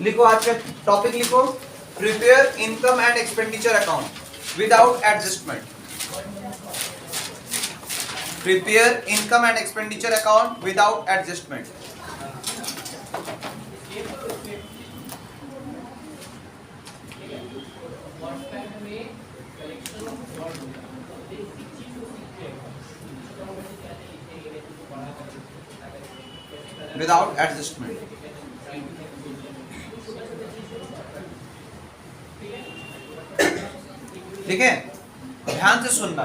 लिखो आज का टॉपिक लिखो, prepare income and expenditure account without adjustment. Prepare income and expenditure account without adjustment. Without adjustment. ठीक है, ध्यान से सुनना।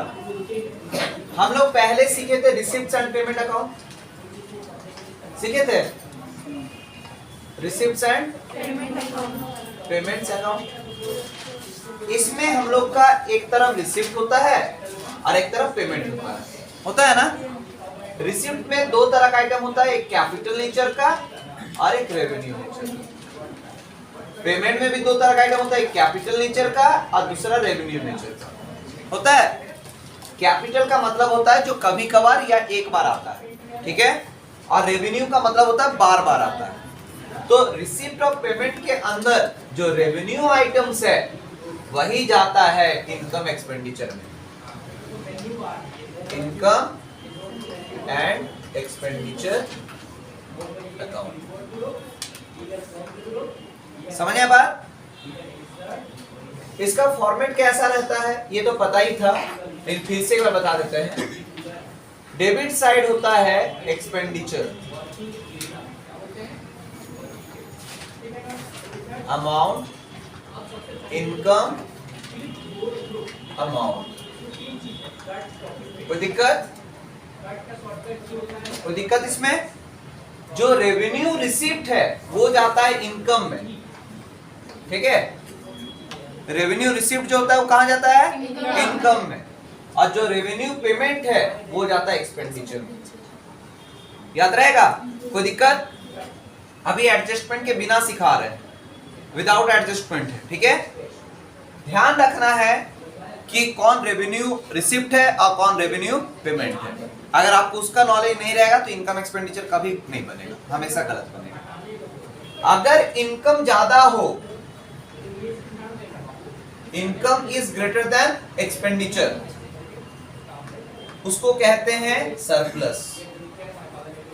हम लोग पहले सीखे थे रिसिप्ट्स एंड पेमेंट अकाउंट, सीखे थे रिसिप्ट्स एंड पेमेंट्स अकाउंट। इसमें हम लोग का एक तरफ रिसिप्ट होता है और एक तरफ पेमेंट होता है ना। रिसिप्ट में दो तरह का आइटम होता है, एक कैपिटल नेचर का और एक रेवेन्यू नेचर का। पेमेंट में भी दो तरह का आइटम होता है, एक कैपिटल नेचर का और दूसरा रेवेन्यू नेचर का होता है। कैपिटल का मतलब होता है जो कभी कभार या एक बार आता है, ठीक है, और रेवेन्यू का मतलब होता है बार बार आता है। तो रिसिप्ट ऑफ पेमेंट के अंदर जो रेवेन्यू आइटम्स है वही जाता है इनकम एक्सपेंडिचर में। Income and expenditure account. समझ आया बात? इसका फॉर्मेट कैसा रहता है ये तो पता ही था, लेकिन फिर से एक बार बता देते हैं। डेबिट साइड होता है एक्सपेंडिचर, अमाउंट, इनकम अमाउंट। कोई दिक्कत? कोई दिक्कत इसमें? जो रेवेन्यू रिसीप्ट है वो जाता है इनकम में, ठीक है। रेवेन्यू रिसीप्ट जो होता है वो कहां जाता है? इनकम में। और जो रेवेन्यू पेमेंट है वो जाता है एक्सपेंडिचर में। याद रहेगा? कोई दिक्कत? अभी एडजस्टमेंट के बिना सिखा रहे हैं, विदाउट एडजस्टमेंट है, ठीक है। ध्यान रखना है कि कौन रेवेन्यू रिसिप्ट है और कौन रेवेन्यू पेमेंट है। अगर आपको उसका नॉलेज नहीं रहेगा तो इनकम एक्सपेंडिचर कभी नहीं बनेगा, हमेशा गलत बनेगा। अगर इनकम ज्यादा हो, income is greater than expenditure, उसको कहते हैं सरप्लस।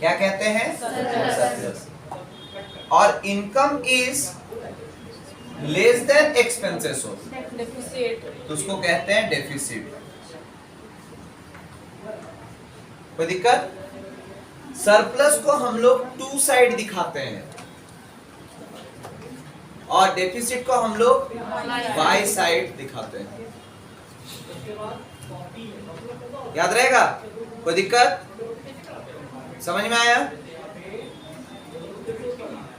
क्या कहते हैं? सरप्लस। और income is less than expenses हो तो उसको कहते हैं डेफिसिट। कोई दिक्कत? सरप्लस को हम लोग टू साइड दिखाते हैं और डेफिसिट को हम लोग बाई साइड दिखाते हैं। याद रहेगा? कोई दिक्कत? समझ में आया?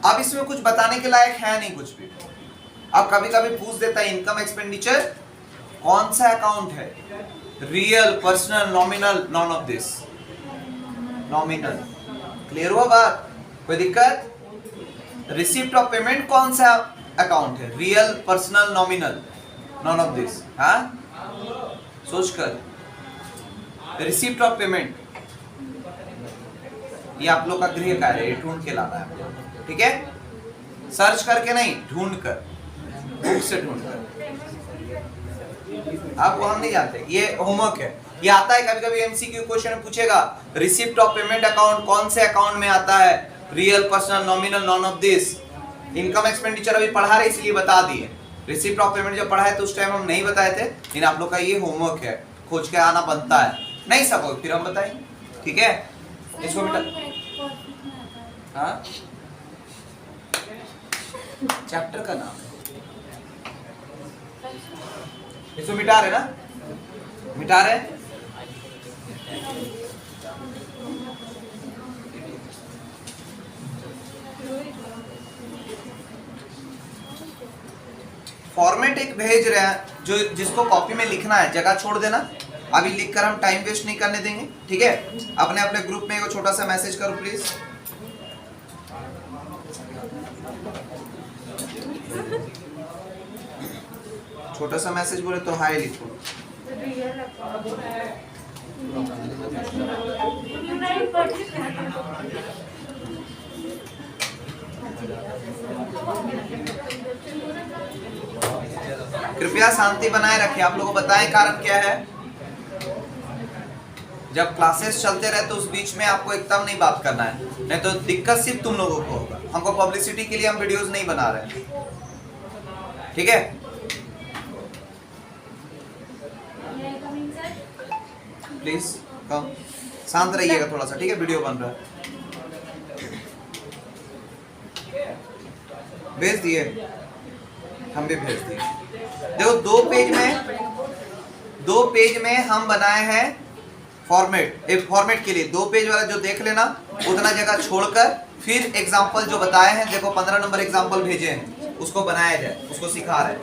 अब इसमें कुछ बताने के लायक है नहीं कुछ भी। अब कभी कभी पूछ देता है इनकम एक्सपेंडिचर कौन सा अकाउंट है? Real, personal, nominal, none of this. Nominal. Clear हुआ बात? कोई दिक्कत? रिसिप्ट ऑफ पेमेंट कौन सा अकाउंट है? Real, personal, nominal, none of this. हाँ, सोच कर। रिसिप्ट ऑफ पेमेंट ये आप लोग का गृह कार्य है, ढूंढ के लाना है, ठीक है। सर्च करके नहीं, ढूंढ कर, बुक से ढूंढ कर। आप हम नहीं जानते, ये होमवर्क है। ये आता है कभी कभी एमसीक्यू क्वेश्चन में पूछेगा, रिसिप्ट ऑफ पेमेंट अकाउंट कौन से अकाउंट में आता है? Real, personal, nominal, none of this. Income expenditure अभी पढ़ा रहे इसलिए बता दिए। रिसिप्ट ऑफ पेमेंट जब पढ़ाए तो उस टाइम हम नहीं बताए थे, लेकिन आप लोग का ये होमवर्क है, खोज के आना बनता है। नहीं सको फिर हम बताएंगे, ठीक है। इसको बेटा हाँ चैप्टर का नाम है, इसको मिटा रहे ना? मिटा रहे? फॉर्मेट एक भेज रहे हैं जो जिसको कॉपी में लिखना है, जगह छोड़ देना। अभी लिखकर हम टाइम वेस्ट नहीं करने देंगे, ठीक है। अपने अपने ग्रुप में एक छोटा सा मैसेज करो प्लीज। छोटा सा मैसेज बोले तो हाय लिखो। कृपया शांति बनाए रखें। आप लोगों को बताएं कारण क्या है। जब क्लासेस चलते रहे तो उस बीच में आपको एकदम नहीं बात करना है, नहीं तो दिक्कत सिर्फ तुम लोगों को होगा। हमको पब्लिसिटी के लिए हम वीडियोस नहीं बना रहे हैं, ठीक है। प्लीज कम शांत रहिएगा थोड़ा सा, ठीक है। वीडियो बन रहा है, भेज दिए, हम भी भेज दिए। देखो दो पेज में हम बनाए हैं फॉर्मेट। एक फॉर्मेट के लिए 2 पेज वाला जो देख लेना, उतना जगह छोड़कर फिर एग्जाम्पल जो बताए हैं, देखो 15 नंबर एग्जाम्पल भेजे हैं, उसको बनाया जाए, उसको सिखा रहे हैं।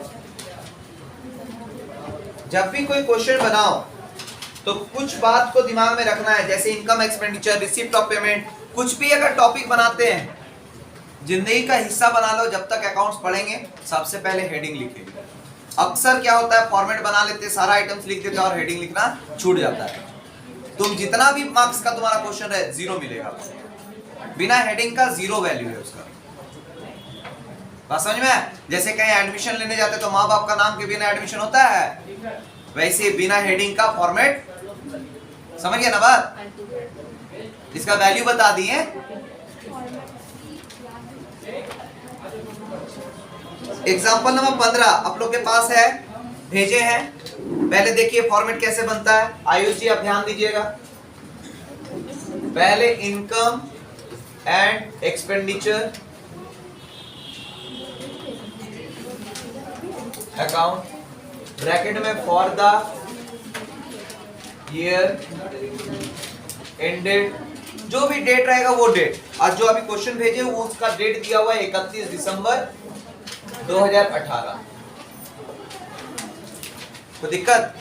जब भी कोई क्वेश्चन बनाओ तो कुछ बात को दिमाग में रखना है, जैसे income expenditure, receipt of payment, कुछ भी अगर टॉपिक बनाते हैं जिंदगी का हिस्सा बना लो। जब तक अकाउंट्स पढ़ेंगे सबसे पहले हेडिंग लिखेंगे। अक्सर क्या होता है, फॉर्मेट बना लेते, सारा आइटम्स लिख देते और हेडिंग लिखना छूट जाता है। तुम जितना भी मार्क्स का तुम्हारा क्वेश्चन है 0 मिलेगा, बिना हेडिंग का 0 वैल्यू है उसका। बात समझ में? जैसे कहीं एडमिशन लेने जाते तो माँ बाप का नाम के बिना एडमिशन होता है, वैसे बिना हेडिंग का फॉर्मेट, समझ गए ना बात। इसका वैल्यू बता दिए। एग्जाम्पल नंबर 15 आप लोग के पास है, भेजे हैं। पहले देखिए फॉर्मेट कैसे बनता है। आयुष जी आप ध्यान दीजिएगा। पहले income and expenditure account, bracket में फॉर द ईयर एंडेड, जो भी डेट रहेगा वो डेट, और जो अभी क्वेश्चन भेजे वो उसका डेट दिया हुआ है 31 दिसंबर 2018। कोई दिक्कत?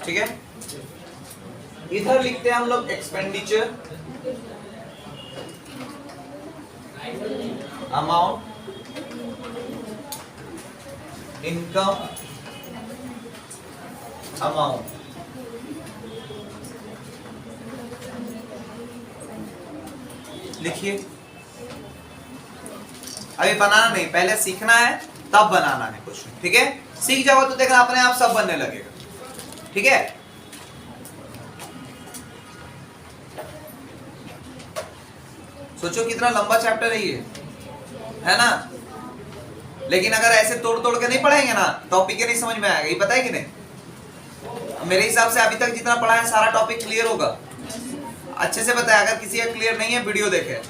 ठीक है। इधर लिखते हैं हम लोग एक्सपेंडिचर अमाउंट, इनकम अमाउंट, लिखिए। अभी बनाना नहीं, पहले सीखना है तब बनाना है क्वेश्चन, ठीक है। सीख जाओ तो देखना अपने आप सब बनने लगेगा, ठीक है। सोचो कितना लंबा चैप्टर है ना। लेकिन अगर ऐसे तोड़ तोड़ के नहीं पढ़ेंगे ना, टॉपिक ही नहीं समझ में आएगा। ये पता है कि नहीं? मेरे हिसाब से अभी तक जितना पढ़ा है सारा टॉपिक क्लियर होगा, अच्छे से बताया। अगर किसी का क्लियर नहीं है वीडियो देखे,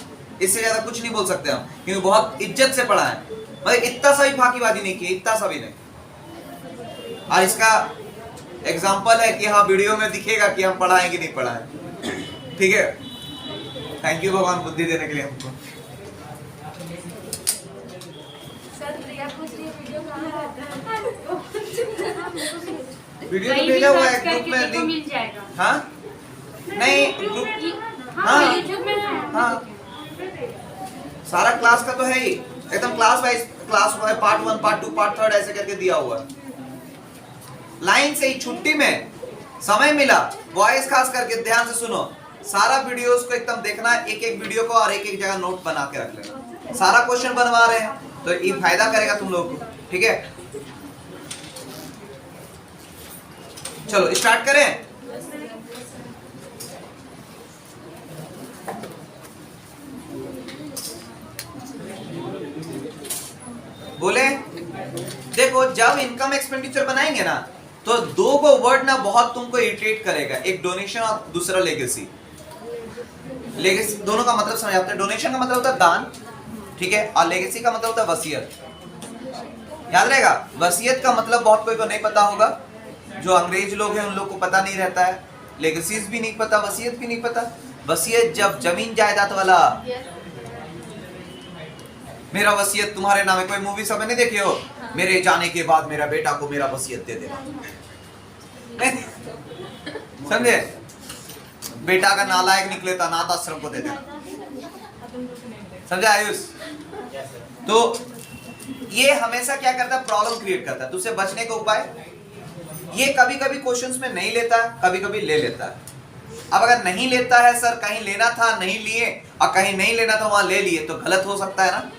इससे ज्यादा कुछ नहीं बोल सकते हम, क्योंकि बहुत इज्जत से पढ़ा है। मतलब इतना सा भी फाकीबाजी नहीं की, इतना सा भी नहीं। और इसका एग्जाम्पल है कि हाँ वीडियो में दिखेगा कि हम पढ़ाएं कि नहीं पढ़ाएं, ठीक है। थैंक यू भगवान बुद्धि देने के लिए हमको। वीडियो तो भेजा हुआ है ग्रुप में, लिंक मिल जाएगा। हाँ नहीं ग्रुप, हाँ सारा क्लास का तो है ही, एकदम class wise, class part 1 part 2 part 3 ऐसे करके दिया हुआ है। लाइन से ही छुट्टी में समय मिला, वॉइस खास करके ध्यान से सुनो। सारा वीडियोस को एकदम देखना, एक एक वीडियो को और एक एक जगह नोट बना के रख लेना। सारा क्वेश्चन बनवा रहे हैं तो ये फायदा करेगा तुम लोगों को, ठीक है। चलो स्टार्ट करें। बोले देखो, जब इनकम एक्सपेंडिचर बनाएंगे ना तो 2 को वर्ड ना बहुत तुमको इरिटेट करेगा, एक डोनेशन और दूसरा लेगेसी। लेगेसी दोनों का मतलब समझ आते हैं। डोनेशन का मतलब होता है दान, ठीक है, और लेगेसी का मतलब होता है वसीयत। याद रहेगा, वसीयत का मतलब बहुत कोई को नहीं पता होगा, जो अंग्रेज लोग हैं उन लोग को पता नहीं रहता है। लेगेसीज भी नहीं पता, वसीयत भी नहीं पता। वसीयत जब जमीन जायदाद वाला, मेरा वसीयत तुम्हारे नाम है। कोई मूवी सब नहीं देखे हो, मेरे जाने के बाद मेरा बेटा को मेरा वसीयत दे देना, समझे? बेटा अगर नालायक निकले तो अनाथ आश्रम को दे देना। समझा आयुष? तो ये हमेशा क्या करता है, प्रॉब्लम क्रिएट करता है। तो उससे बचने का उपाय, ये कभी कभी क्वेश्चंस में नहीं लेता, कभी कभी ले लेता है। अब अगर नहीं लेता है सर, कहीं लेना था नहीं लिए और कहीं नहीं लेना था वहां ले लिए, तो गलत हो सकता है ना?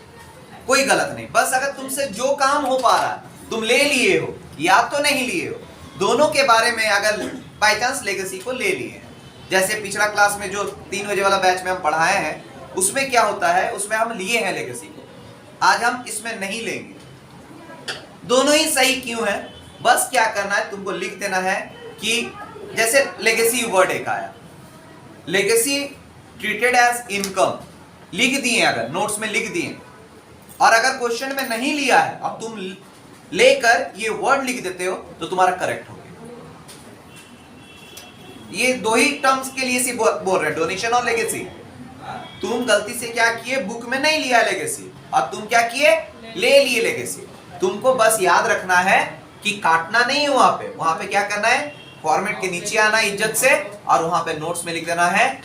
कोई गलत नहीं, बस अगर तुमसे जो काम हो पा रहा है तुम ले लिए हो या तो नहीं लिए हो, दोनों के बारे में अगर बाई चांस लेगेसी को ले लिए हैं। जैसे पिछला क्लास में जो 3 बजे वाला बैच में हम पढ़ाए हैं, उसमें क्या होता है, उसमें हम लिए हैं लेगेसी को, आज हम इसमें नहीं लेंगे। दोनों ही सही क्यों है, बस क्या करना है, तुमको लिख देना है कि जैसे लेगेसी वर्ड एक आया, लेगेसी ट्रीटेड एज इनकम लिख दिए, अगर नोट्स में लिख दिए, और अगर क्वेश्चन में नहीं लिया है अब तुम लेकर ये वर्ड लिख देते हो तो तुम्हारा करेक्ट हो गया। ये दो ही टर्म्स के लिए सी बोल रहे, डोनेशन और लेगेसी। तुम गलती से क्या किए, बुक में नहीं लिया लेगेसी, और तुम क्या किए, ले लिए लेगेसी। तुमको बस याद रखना है कि काटना नहीं है, वहां पे क्या करना है, फॉर्मेट के नीचे आना इज्जत से, और वहां पे नोट्स में लिख देना है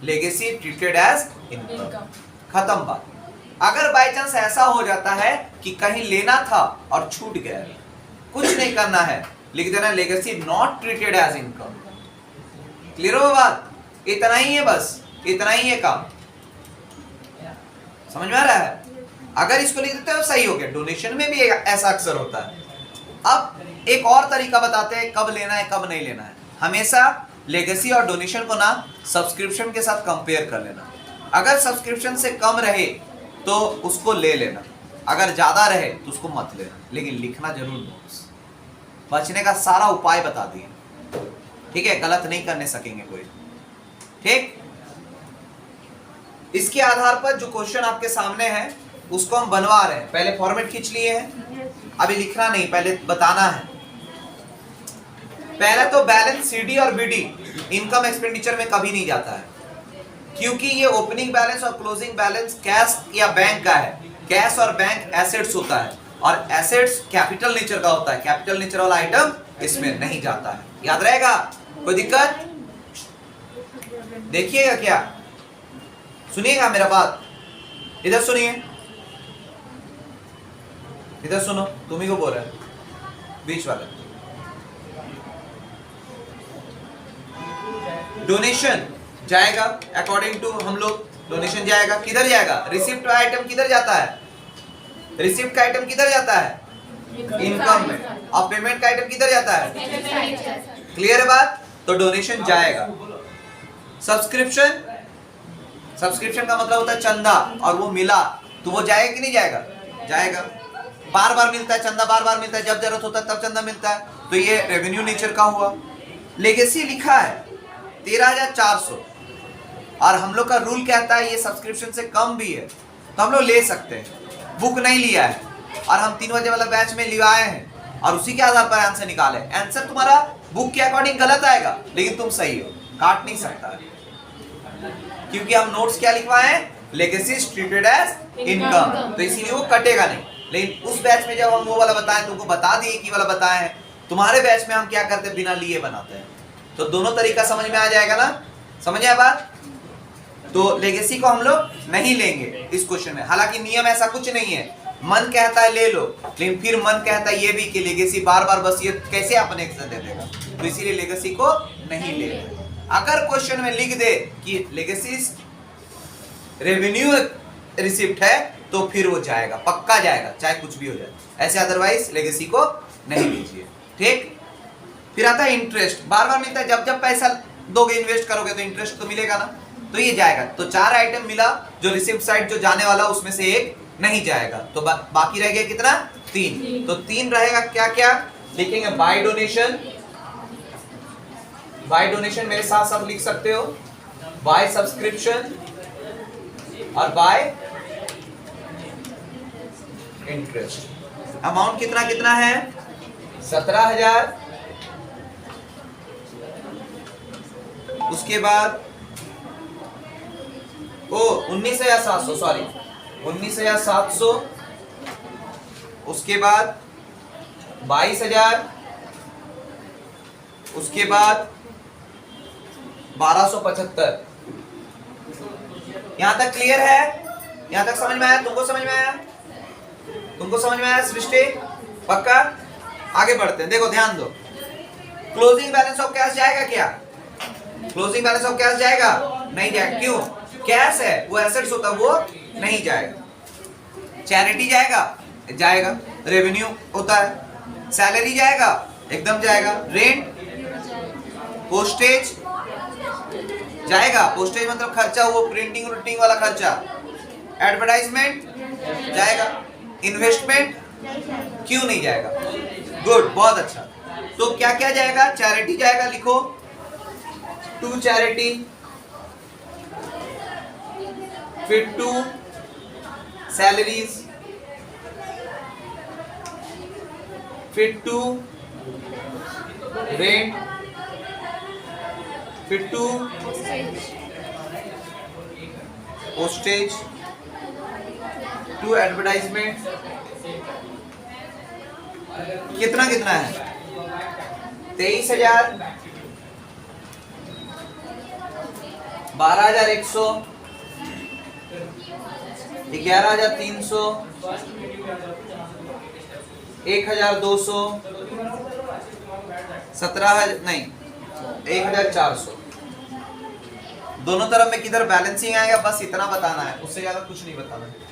लेगेसी ट्रीटेड एज इनकम। खत्म बात। अगर बाय चांस ऐसा हो जाता है कि कहीं लेना था और छूट गया, कुछ नहीं करना है, लिख देना legacy not treated as income. Clear हो बात? इतना ही है, बस इतना ही है काम। समझ में आ रहा है? अगर इसको लिख देते हो सही हो गया। डोनेशन में भी ऐसा अक्सर होता है। अब एक और तरीका बताते हैं कब लेना है कब नहीं लेना है। हमेशा लेगेसी और डोनेशन को ना सब्सक्रिप्शन के साथ कंपेयर कर लेना। अगर सब्सक्रिप्शन से कम रहे तो उसको ले लेना, अगर ज्यादा रहे तो उसको मत लेना, लेकिन लिखना जरूर नोट्स। बचने का सारा उपाय बता दिए, ठीक है? गलत नहीं करने सकेंगे कोई, ठीक? इसके आधार पर जो क्वेश्चन आपके सामने है उसको हम बनवा रहे हैं। पहले फॉर्मेट खींच लिए हैं, अभी लिखना नहीं, पहले बताना है। पहला तो बैलेंस सीडी और बीडी इनकम एक्सपेंडिचर में कभी नहीं जाता है, क्योंकि ये ओपनिंग बैलेंस और क्लोजिंग बैलेंस कैश या बैंक का है। कैश और बैंक एसेट्स होता है, और एसेट्स कैपिटल नेचर का होता है। कैपिटल नेचर वाला आइटम इसमें नहीं जाता है। याद रहेगा? कोई दिक्कत? देखिएगा, क्या सुनिएगा मेरा बात, इधर सुनिए, इधर सुनो, तुम ही को बोल रहा है बीच वाला। डोनेशन जाएगा अकॉर्डिंग टू हम लोग, डोनेशन जाएगा, किधर जाएगा? रिसिप्ट आइटम किधर जाता है? रिसिप्ट का आइटम किधर जाता है? इनकम में। और पेमेंट का आइटम किधर जाता है? क्लियर है बात? तो डोनेशन जाएगा। सब्सक्रिप्शन, सब्सक्रिप्शन का मतलब होता है चंदा, और वो मिला तो वो जाएगा कि नहीं जाएगा? जाएगा। बार बार मिलता है चंदा, बार बार मिलता है, जब जरूरत होता है तब चंदा मिलता है, तो ये रेवेन्यू नेचर का हुआ। लेगेसी लिखा है 13,400, और हम लोग का रूल कहता है ये सब्सक्रिप्शन से कम भी है तो हम लोग ले सकते हैं। बुक नहीं लिया है और हम 3 बजे वाला बैच में लिवाए हैं, और उसी के आधार पर आंसर निकाले। आंसर तुम्हारा बुक के अकॉर्डिंग गलत आएगा, लेकिन तुम सही हो, काट नहीं सकता है, क्योंकि हम नोट्स क्या लिखवाए हैं, लेगेसी ट्रीटेड एज इनकम, तो इसीलिए वो कटेगा नहीं। लेकिन उस बैच में जब हम वो वाला बताएं, तुमको बता दिए कि वाला बताए हैं, तुम्हारे बैच में हम क्या करते हैं, बिना लिए बनाते हैं। तो दोनों तरीका समझ में आ जाएगा ना? समझ आया बात? तो लेगेसी को हम लोग नहीं लेंगे इस क्वेश्चन में। हालांकि नियम ऐसा कुछ नहीं है, मन कहता है ले लो, लेकिन फिर मन कहता है ये भी कि लेगेसी बार बार बस ये कैसे अपने से दे देगा, तो इसीलिए लेगेसी को नहीं ले रहे। अगर क्वेश्चन में लिख दे कि लेगेसी रेवेन्यू रिसिप्ट है तो फिर वो जाएगा, पक्का जाएगा, चाहे कुछ भी हो जाए। ऐसे अदरवाइज लेगेसी को नहीं लीजिए, ठीक? फिर आता है इंटरेस्ट, बार बार मिलता है, जब जब पैसा दोगे इन्वेस्ट करोगे तो इंटरेस्ट तो मिलेगा ना, तो ये जाएगा। तो 4 आइटम मिला, जो रिसिप्ट साइड जो जाने वाला उसमें से एक नहीं जाएगा, तो बाकी रह गया कितना? 3। तो 3 रहेगा, क्या क्या लिखेंगे? बाय डोनेशन, बाय डोनेशन मेरे साथ सब लिख सकते हो, बाय सब्सक्रिप्शन और बाय इंटरेस्ट। अमाउंट कितना कितना है? 17,000, उसके बाद 19,700, सॉरी 19,700, उसके बाद 22,000, उसके बाद 1275। यहां तक क्लियर है? यहां तक समझ में आया? तुमको समझ में आया? तुमको समझ में आया सृष्टि? पक्का? आगे बढ़ते हैं, देखो ध्यान दो। क्लोजिंग बैलेंस ऑफ कैश जाएगा क्या? क्लोजिंग बैलेंस ऑफ कैश जाएगा? नहीं जाएगा। क्यों? कैश है, वो एसेट्स होता है, वो नहीं जाएगा। चैरिटी जाएगा? जाएगा। रेवेन्यू होता है। सैलरी जाएगा? एकदम जाएगा। रेंट, पोस्टेज जाएगा। पोस्टेज मतलब खर्चा, वो प्रिंटिंग प्रिंटिंग वाला खर्चा। एडवर्टाइजमेंट जाएगा। इन्वेस्टमेंट क्यों नहीं जाएगा? गुड, बहुत अच्छा। तो क्या क्या जाएगा? चैरिटी जाएगा, लिखो टू चैरिटी, फिर टू सैलरीज, फिर टू रेंट, फिर टू पोस्टेज, टू एडवर्टाइजमेंट। कितना कितना है? 23,000, 12,100, 11,300, 1,200, 17,000 नहीं 1,400। दोनों तरफ में किधर बैलेंसिंग आएगा, बस इतना बताना है, उससे ज्यादा कुछ नहीं बताना है।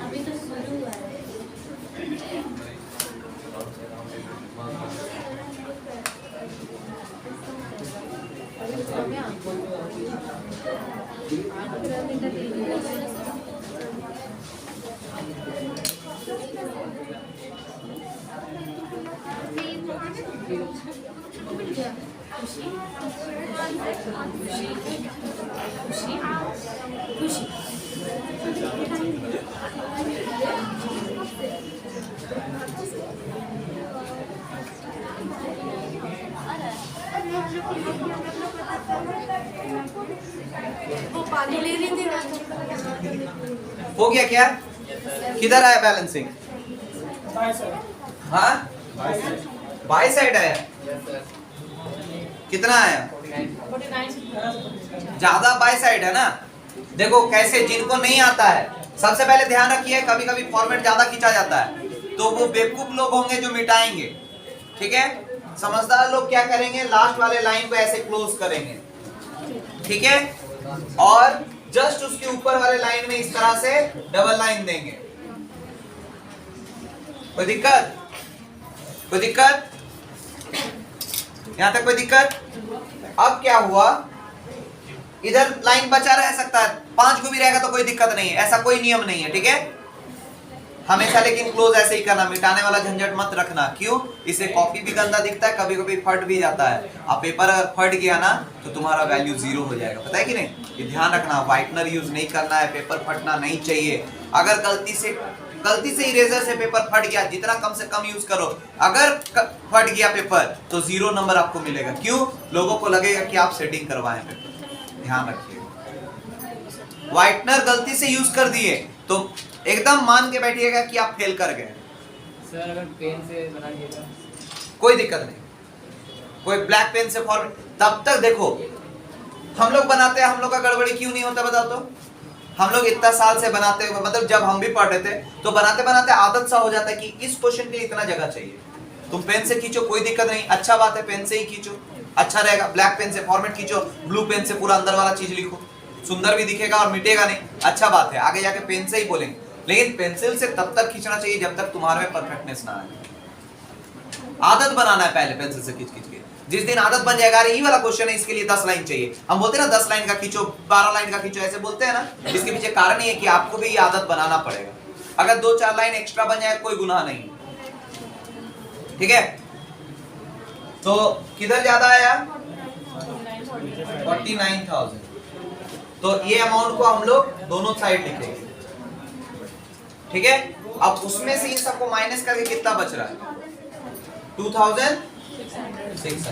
अभी तो शुरू हुआ है। वो पानी ले रही थी। हो गया क्या? किधर आया बैलेंसिंग? हाँ, बाई साइड आया। कितना आया? ज्यादा बाई साइड है ना। देखो कैसे, जिनको नहीं आता है, सबसे पहले ध्यान रखिए, कभी कभी फॉर्मेट ज्यादा खींचा जाता है, तो वो बेवकूफ लोग होंगे जो मिटाएंगे। ठीक है, समझदार लोग क्या करेंगे, लास्ट वाले लाइन को ऐसे क्लोज करेंगे। ठीक है, और जस्ट उसके ऊपर वाले लाइन में इस तरह से डबल लाइन देंगे। कोई दिक्कत? कोई दिक्कत? यहां तक कोई दिक्कत? अब क्या हुआ, इधर लाइन बचा रह सकता है, 5 को भी रहेगा तो कोई दिक्कत नहीं है, ऐसा कोई नियम नहीं है। ठीक है, हमेशा लेकिन क्लोज ऐसे ही करना, मिटाने वाला झंझट मत रखना। क्यों? इससे कॉपी भी गंदा दिखता है, कभी कभी फट भी जाता है। अब पेपर अगर फट गया ना तो तुम्हारा वैल्यू 0 हो जाएगा, पता है कि नहीं? ये ध्यान रखना, व्हाइटनर यूज नहीं करना है, पेपर फटना नहीं चाहिए। अगर गलती से इरेजर से पेपर फट गया, जितना कम से कम यूज करो, अगर फट गया पेपर तो 0 नंबर आपको मिलेगा। क्यों? लोगों को लगेगा कि आप सेटिंग करवाएं पेपर। ध्यान रखिए, व्हाइटनर गलती से यूज कर दिए तो एकदम मान के बैठिएगा कि आप फेल कर गए। सर अगर पेन से बना दिएगा कोई दिक्कत नहीं, कोई ब्लैक पेन से फॉर्मेट, तब तक देखो हम लोग बनाते हैं, हम लोग का गड़बड़ी क्यों नहीं होता बताओ तो? हम लोग इतना साल से बनाते हुए, मतलब जब हम भी पढ़ रहे थे तो बनाते बनाते आदत सा हो जाता है कि इस क्वेश्चन के लिए इतना जगह चाहिए। तुम पेन से खींचो, कोई दिक्कत नहीं, अच्छा बात है, पेन से ही खींचो, अच्छा रहेगा। ब्लैक पेन से फॉर्मेट खींचो, ब्लू पेन से पूरा अंदर वाला चीज लिखो, सुंदर भी दिखेगा और मिटेगा नहीं, अच्छा बात है। आगे जाके पेन से ही बोलेंगे, लेकिन पेंसिल से तब तक खींचना चाहिए जब तक तुम्हारे में परफेक्टनेस ना आए। आदत बनाना है पहले पेंसिल से खींच खींच के। जिस दिन आदत बन जाएगा, अरे ये वाला क्वेश्चन है, इसके लिए 10 लाइन चाहिए, हम बोलते हैं ना 10 लाइन का खींचो, 12 लाइन का खींचो, ऐसे बोलते हैं ना। इसके पीछे कारण ये है कि आपको भी ये आदत बनाना पड़ेगा। अगर 2-4 लाइन एक्स्ट्रा बन जाए कोई गुनाह नहीं। ठीक है, तो किधर ज्यादा आया? 49,000। तो ये अमाउंट को हम लोग दोनों साइड लिखेंगे, ठीक है। अब उसमें से इन सबको माइनस करके कितना बच रहा है? 2600।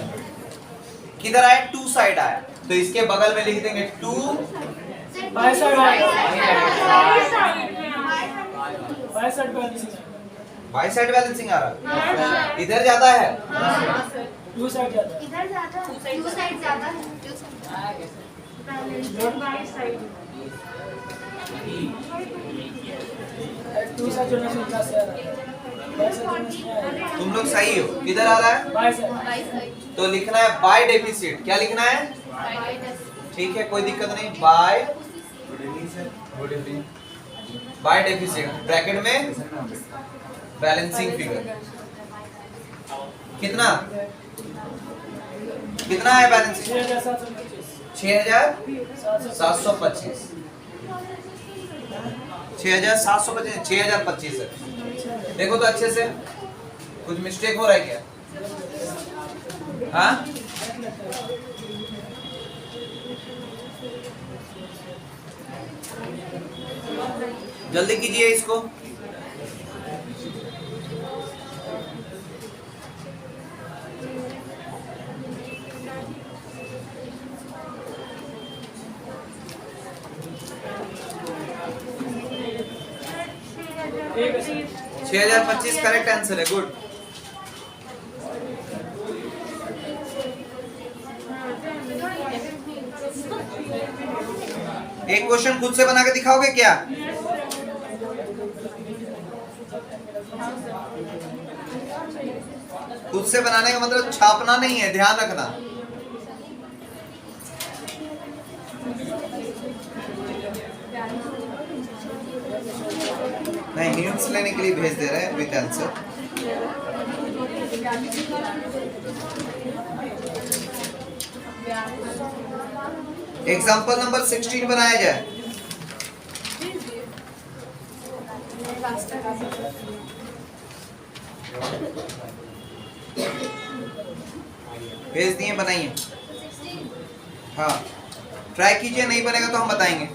किधर आया? टू साइड आया, तो इसके बगल में लिख देंगे 2 by side by side balancing आ रहा है। इधर ज्यादा है, टू साइड जाता है। इधर ज्यादा टू साइड ज्यादा है टू साइड जोड़ने से प्लस आ रहा है। बाय साइड जोड़ने से आ रहा है। तुम लोग सही हो। किधर आ रहा है? By side. तो लिखना है बाय डेफिसिट। क्या लिखना है? ठीक है, कोई दिक्कत नहीं। बाय डेफिसिट ब्रैकेट में बैलेंसिंग फिगर कितना है बैलेंसिंग? 6725 6025 है। देखो तो अच्छे से, कुछ मिस्टेक हो रहा है क्या? हाँ, जल्दी कीजिए इसको। ठीक है सर। 6025 करेक्ट आंसर है। गुड। एक क्वेश्चन खुद से बना के दिखाओगे क्या? खुद से बनाने का मतलब छापना नहीं है, ध्यान रखना। नहीं, हिंट्स लेने के लिए भेज दे रहे हैं विद आंसर। एग्जाम्पल नंबर 16 बनाया जाए। भेज दिए, बनाइए। हाँ, ट्राई कीजिए, नहीं बनेगा तो हम बताएंगे।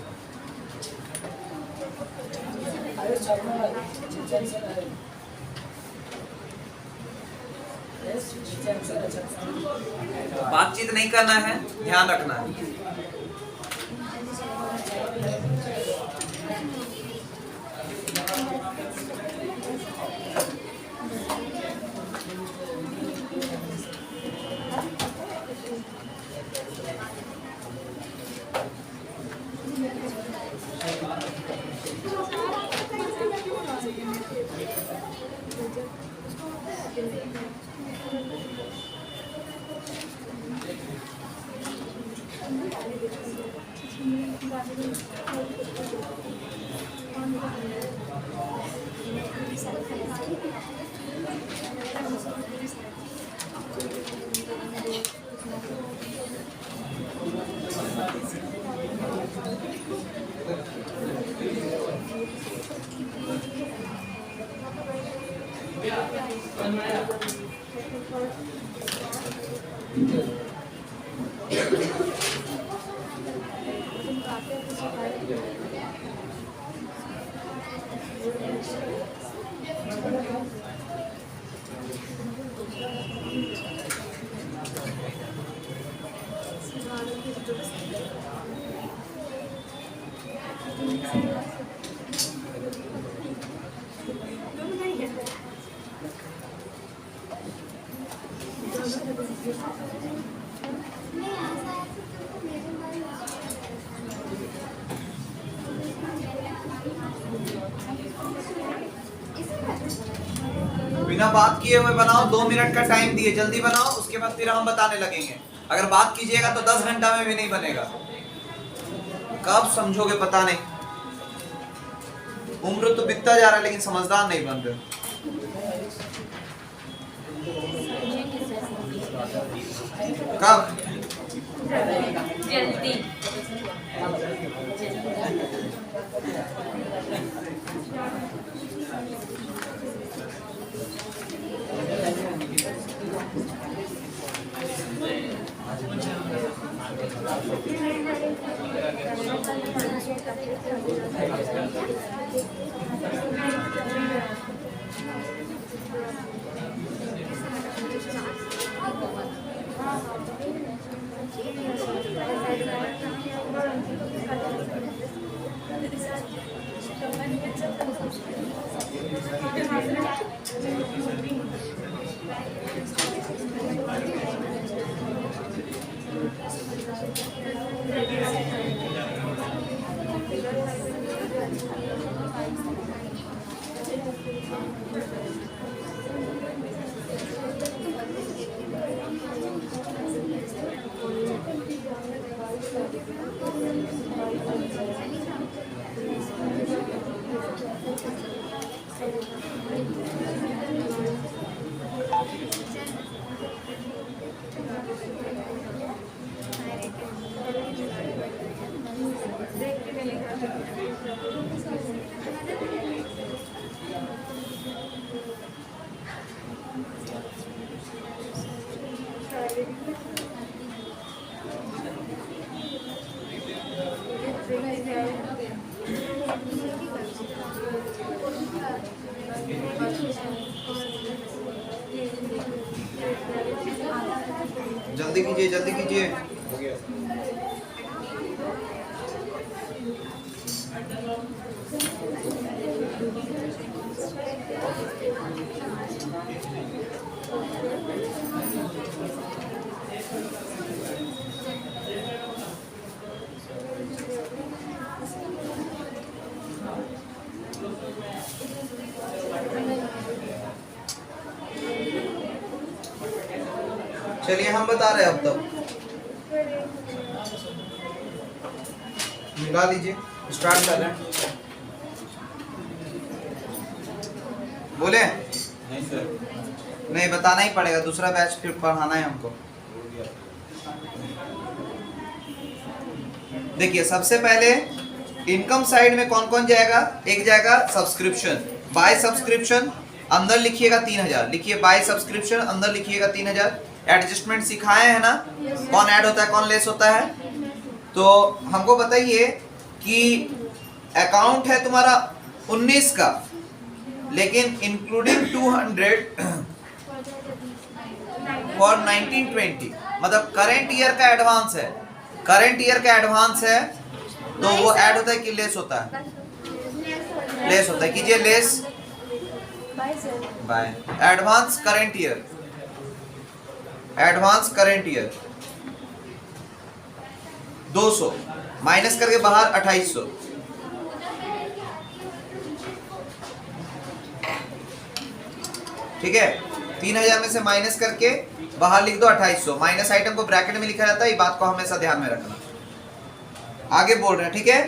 बातचीत नहीं करना है, ध्यान रखना है। बिना बात किए हुए बनाओ। 2 मिनट का टाइम दिए, जल्दी बनाओ, उसके बाद फिर हम बताने लगेंगे। अगर बात कीजिएगा तो 10 घंटा में भी नहीं बनेगा। कब समझोगे पता नहीं। उम्र तो बीतता जा रहा है लेकिन समझदार नहीं बन रहे। कब? जल्दी। जल्दी कीजिए, जल्दी कीजिए। चलिए हम बता रहे हैं अब तक, मिला लीजिए, स्टार्ट कर रहे हैं। बोले नहीं सर, नहीं, बताना ही पड़ेगा, दूसरा बैच फिर पढ़ाना है हमको। देखिए सबसे पहले इनकम साइड में कौन कौन जाएगा। एक जाएगा सब्सक्रिप्शन, बाय सब्सक्रिप्शन अंदर लिखिएगा 3000, लिखिए बाय सब्सक्रिप्शन अंदर लिखिएगा 3000। एडजस्टमेंट सिखाए हैं ना, कौन ऐड होता है कौन लेस होता है। तो हमको बताइए कि अकाउंट है तुम्हारा 19 का, लेकिन इंक्लूडिंग 200 फॉर 1920, मतलब करंट ईयर का एडवांस है, करंट ईयर का एडवांस है, तो वो ऐड होता है कि लेस होता है, लेस होता है। कीजिए less bye advance current year, advance current year 200 minus करके बाहर 2800, ठीक है। 3000 में से माइनस करके बाहर लिख दो 2800, माइनस आइटम को ब्रैकेट में लिखा जाता है, ये बात को हमेशा ध्यान में रखना। आगे बोल रहे हैं, ठीक है।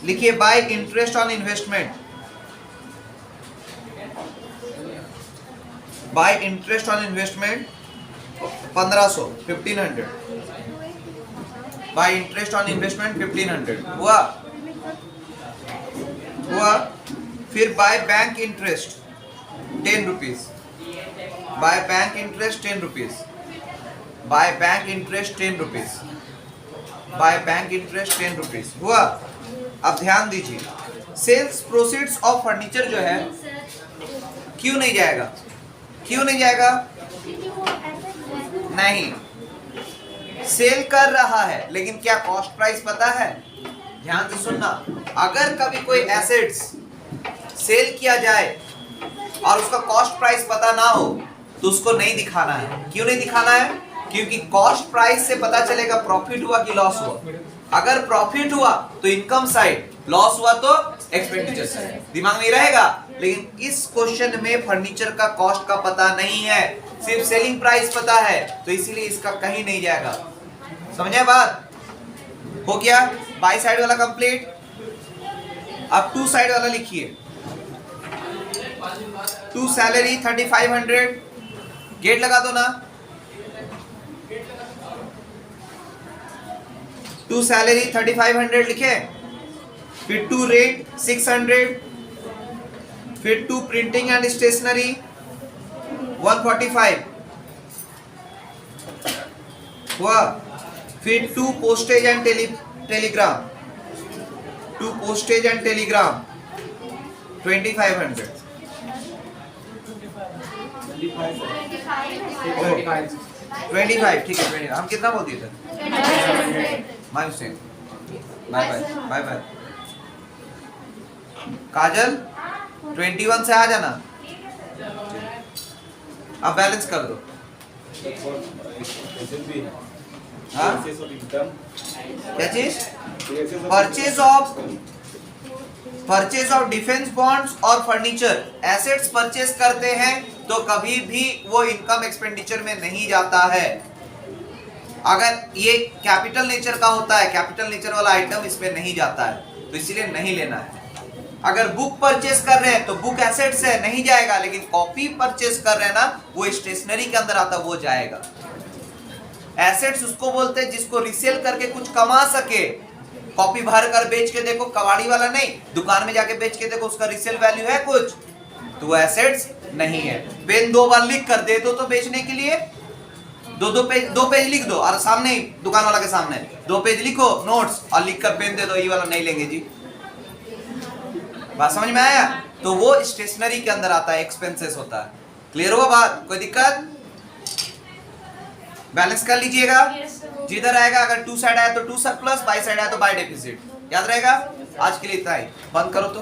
लिखिए bye interest on investment, bye interest on investment 1500 1500, bye interest on investment 1500 हुआ हुआ। फिर by bank interest 10 rupees, by bank interest 10 rupees, by bank interest 10 rupees, by bank interest 10 rupees हुआ। अब ध्यान दीजिए, सेल्स प्रोसीड्स ऑफ फर्नीचर जो है क्यों नहीं जाएगा, क्यों नहीं जाएगा। नहीं, सेल कर रहा है लेकिन क्या कॉस्ट प्राइस पता है। ध्यान से सुनना, अगर कभी कोई एसेट्स सेल किया जाए और उसका कॉस्ट प्राइस पता ना हो तो उसको नहीं दिखाना है। क्यों नहीं दिखाना है, क्योंकि कॉस्ट प्राइस से पता चलेगा प्रॉफिट हुआ कि लॉस हुआ। अगर प्रॉफिट हुआ तो इनकम साइड, लॉस हुआ तो एक्सपेंडिचर साइड, दिमाग में रहेगा। लेकिन इस क्वेश्चन में फर्नीचर का कॉस्ट का पता नहीं है, सिर्फ सेलिंग प्राइस पता है, तो इसीलिए इसका कहीं नहीं जाएगा। समझे बात, हो गया। बाई साइड वाला कंप्लीट। अब टू साइड वाला लिखिए, टू सैलरी 3500, गेट लगा दो ना। टू सैलरी 3500 लिखे, फिर टू रेट 600, फिर टू प्रिंटिंग एंड स्टेशनरी 145 हुआ, फिर to postage and telegram to postage and telegram 2500 25 ठीक है 25 हम कितना बोल दिए थे my mistake bye bye bye bye Kajal 21 से आ जाना अब बैलेंस कर दो हाँ क्या चीज परचेज ऑफ डिफेंस बॉन्ड्स और फर्नीचर एसेट्स परचेज करते हैं तो कभी भी वो इनकम एक्सपेंडिचर में नहीं जाता है। अगर ये कैपिटल नेचर का होता है, कैपिटल नेचर वाला आइटम इसमें नहीं जाता है, तो इसीलिए नहीं लेना है। अगर बुक परचेज कर रहे हैं तो बुक एसेट्स है, नहीं जाएगा, लेकिन कॉपी परचेज कर रहे हैं ना, वो स्टेशनरी के अंदर आता, वो जाएगा। एसेट्स उसको बोलते हैं जिसको रिसेल करके कुछ कमा सके। कॉपी भर कर बेच के देखो, कबाड़ी वाला नहीं, दुकान में जाके बेच के देखो, उसका रिसेल वैल्यू है कुछ, तो वो एसेट्स नहीं है। पेन 2 बार लिख कर दे दो तो बेचने के लिए, दो पेज लिख दो और सामने ही दुकान वाला के सामने 2 पेज लिखो नोट्स और लिख कर पेन दे दो, ये वाला नहीं लेंगे जी। बात समझ में आया? तो वो स्टेशनरी के अंदर आता है, एक्सपेंसेस होता है। क्लियर हुआ बात? कोई दिक्कत? बैलेंस कर लीजिएगा। जिधर आएगा अगर 2 साइड आया तो 2 सरप्लस, बाई साइड आया तो बाई डेफिसिट। याद रहेगा? आज के लिए इतना ही। बंद करो तो।